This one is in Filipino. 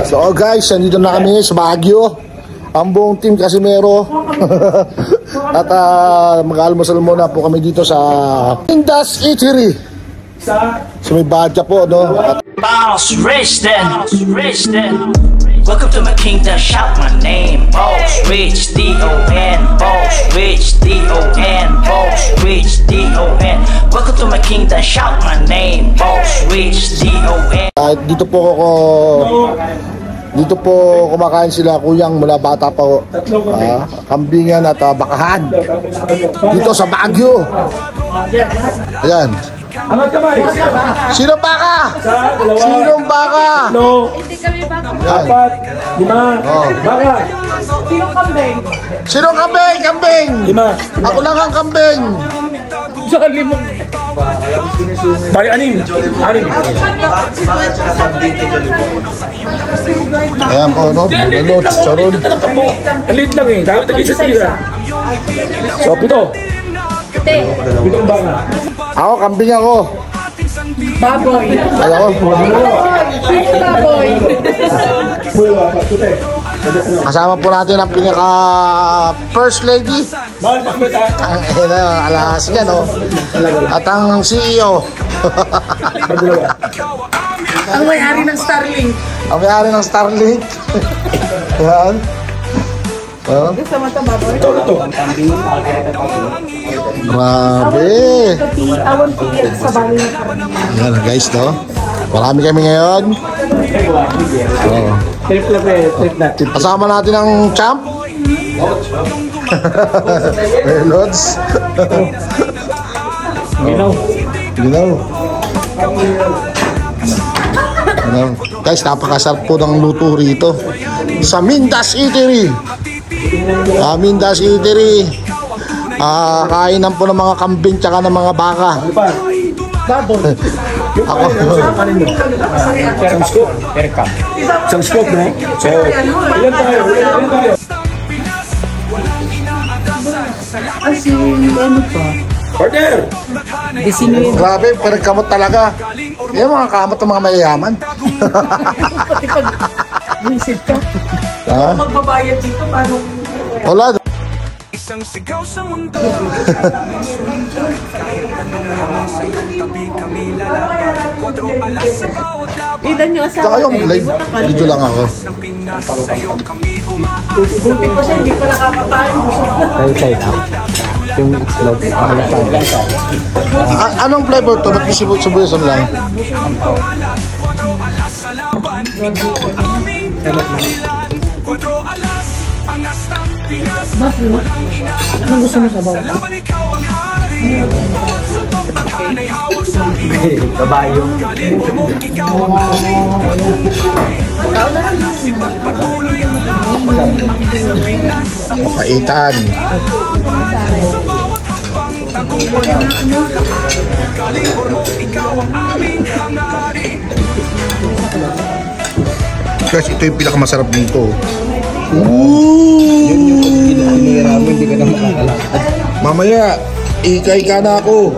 So guys, nandito na kami sa Baguio. Ang buong team Casimero. At mag-almusal muna po kami dito sa Mindas Eatery. Sa may Badja po, no? Boss Rich then. Welcome to my kingdom, shout my name. Boss Rich, D-O-N. Boss Rich, D-O-N. Boss Rich, D-O-N. Welcome to my kingdom, shout my name. Boss Rich, D-O-N. Dito po kumakain sila kuyang mula bata pa. Kambingan at bakahan. Dito sa Baguio. Ayan. Sinong baka? Sinong baka? Hindi kami baka. 4, 5, baka. Sinong kambing? Sinong kambing? Kambing! 5. Ako lang ang kambing. Isa ka limong. Bali, 6. Ayan po, no? Bulot, charon. Alit lang eh. Dapat naging sa tira. So, 7. Pitong baka. Ako, kambing ako. Baboy. Ako. Baboy. Kasama po natin ang pinaka first lady. Alas yan, no? At ang CEO. Ang may-ari ng Starlink. Ang may-ari ng Starlink. Ayan. Grabe. Ayan guys, no? Marami kami ngayon. Trip natin. Kasama natin ang champ. Lods. Ginaw. Guys, napakasarap po ng luto rito sa Mindas Eatery. Mindas Eatery. Kainan po ng mga kambing tsaka ng mga baka. Ako. Isang scoop, no? So, ilan tayo? Ano pa? Order! Grabe, pinagkamot talaga. Yan mga kamot ng mga mayayaman. Pati pag visit ka. Magbabayad dito, paano? Wala. Isang sigaw sa mundo. Ilan yung asawa? Saka yung live, dito lang ako. Buti ko siya, hindi ko nakakatayin. Yung itlog. Anong flavor to? Ba't subuyasan lang? Anong gusto mo sa bawah? Kabayo. Paitan. Guys, ito yung pinakamasarap dito. Yun yung ginanira mo, hindi ka na makakalakad. Mamaya, ikay ka na ako.